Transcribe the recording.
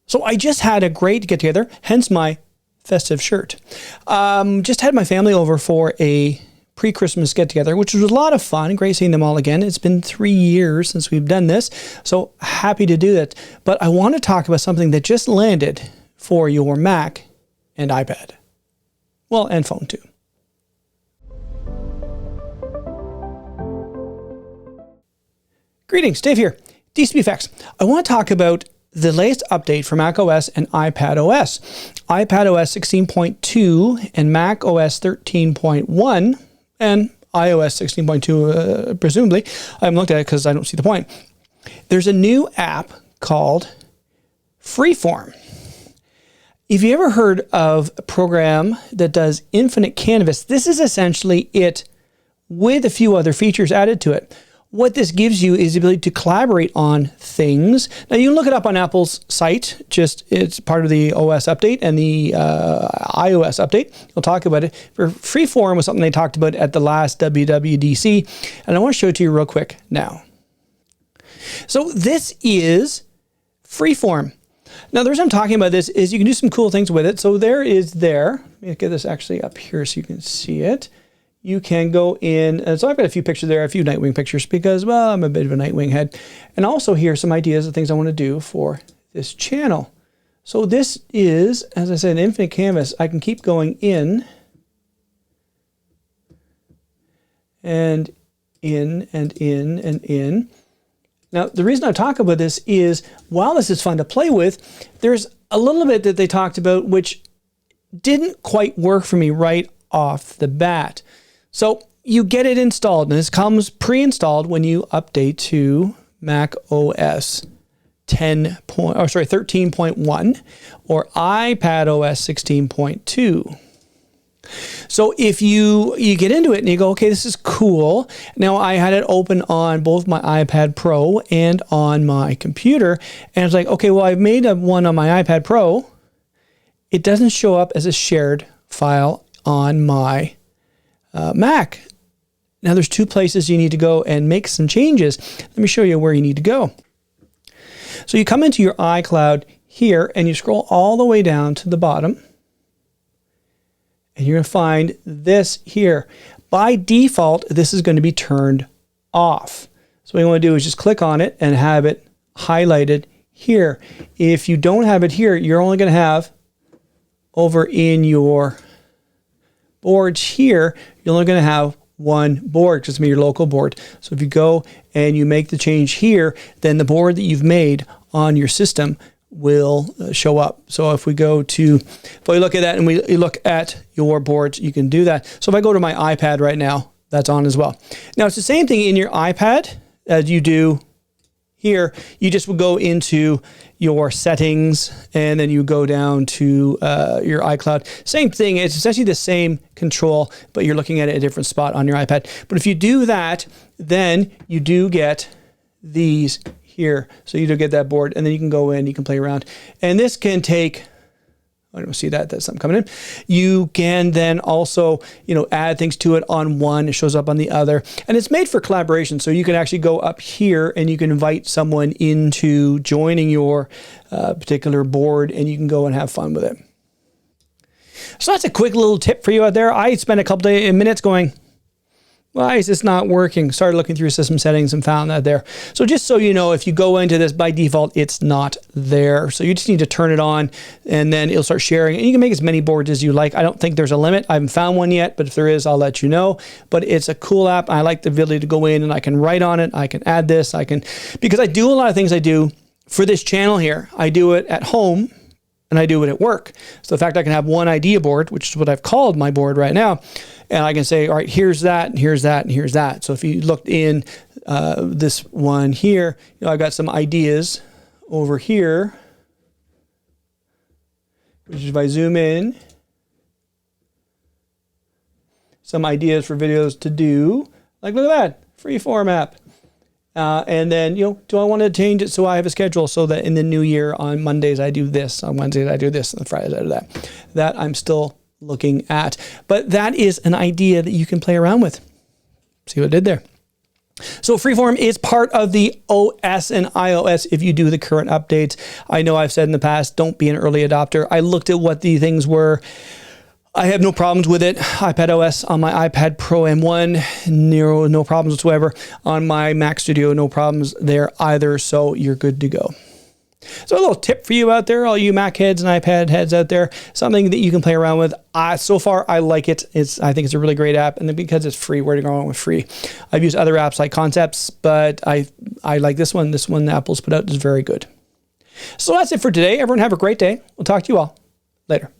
So I just had a great get together, hence my festive shirt. Just had my family over for a pre-Christmas get together, which was a lot of fun. Great seeing them all again. It's been 3 years since we've done this, so happy to do that. But I want to talk about something that just landed for your Mac and iPad. Well, and phone too. Greetings, Dave here. DCBFX. I want to talk about the latest update for macOS and iPadOS. iPadOS 16.2 and macOS 13.1 and iOS 16.2, presumably. I haven't looked at it because I don't see the point. There's a new app called Freeform. If you ever heard of a program that does infinite canvas, this is essentially it with a few other features added to it. What this gives you is the ability to collaborate on things. Now you can look it up on Apple's site, it's part of the OS update and the iOS update. We'll talk about it. For Freeform was something they talked about at the last WWDC, and I want to show it to you real quick now. So this is Freeform. Now the reason I'm talking about this is you can do some cool things with it. So let me get this actually up here so you can see it. You can go in, and so I've got a few pictures there, a few Nightwing pictures because, well, I'm a bit of a Nightwing head. And also here are some ideas of things I want to do for this channel. So this is, as I said, an infinite canvas. I can keep going in and in and in and in. Now, the reason I talk about this is, while this is fun to play with, there's a little bit that they talked about which didn't quite work for me right off the bat. So you get it installed, and this comes pre-installed when you update to Mac OS 13.1 or iPadOS 16.2. So if you get into it and you go, okay, this is cool. Now I had it open on both my iPad Pro and on my computer, and it's like, okay, well, I've made one on my iPad Pro. It doesn't show up as a shared file on my Mac. Now there's two places you need to go and make some changes. Let me show you where you need to go. So you come into your iCloud here and you scroll all the way down to the bottom, and you're going to find this here. By default, this is going to be turned off. So what you want to do is just click on it and have it highlighted here. If you don't have it here, you're only going to have over in your boards here, you're only going to have one board, because it's going to be your local board. So if you go and you make the change here, then the board that you've made on your system will show up. So if we look at that and we look at your boards, you can do that. So if I go to my iPad right now, that's on as well. Now it's the same thing in your iPad as you do here. You just would go into your settings and then you go down to your iCloud. Same thing, it's essentially the same control, but you're looking at it at a different spot on your iPad. But if you do that, then you do get these here. So you do get that board, and then you can go in, you can play around. And this can take, I don't see that's something coming in. You can then also, add things to it on one, it shows up on the other. And it's made for collaboration. So you can actually go up here and you can invite someone into joining your particular board, and you can go and have fun with it. So that's a quick little tip for you out there. I spent a couple of minutes going, why is this not working? Started looking through system settings and found that there. So just so you know, if you go into this by default, it's not there. So you just need to turn it on, and then it'll start sharing. And you can make as many boards as you like. I don't think there's a limit. I haven't found one yet, but if there is, I'll let you know. But it's a cool app. I like the ability to go in and I can write on it. I can add this. Because I do a lot of things I do for this channel here. I do it at home and I do it at work. So the fact I can have one idea board, which is what I've called my board right now, and I can say, all right, here's that, and here's that, and here's that. So if you looked in this one here, I've got some ideas over here, which is if I zoom in, some ideas for videos to do. Like, look at that, Freeform App. And then, do I want to change it so I have a schedule so that in the new year on Mondays I do this, on Wednesdays I do this, and on Fridays I do that. That I'm still looking at. But that is an idea that you can play around with. See what I did there? So Freeform is part of the OS and iOS if you do the current updates. I know I've said in the past, don't be an early adopter. I looked at what the things were. I have no problems with it. iPadOS on my iPad Pro M1, no problems whatsoever. On my Mac Studio, no problems there either, so you're good to go. So a little tip for you out there, all you Mac heads and iPad heads out there, something that you can play around with. So far, I like it. I think it's a really great app, and because it's free, where to go wrong with free? I've used other apps like Concepts, but I like this one. This one Apple's put out is very good. So that's it for today. Everyone have a great day. We'll talk to you all later.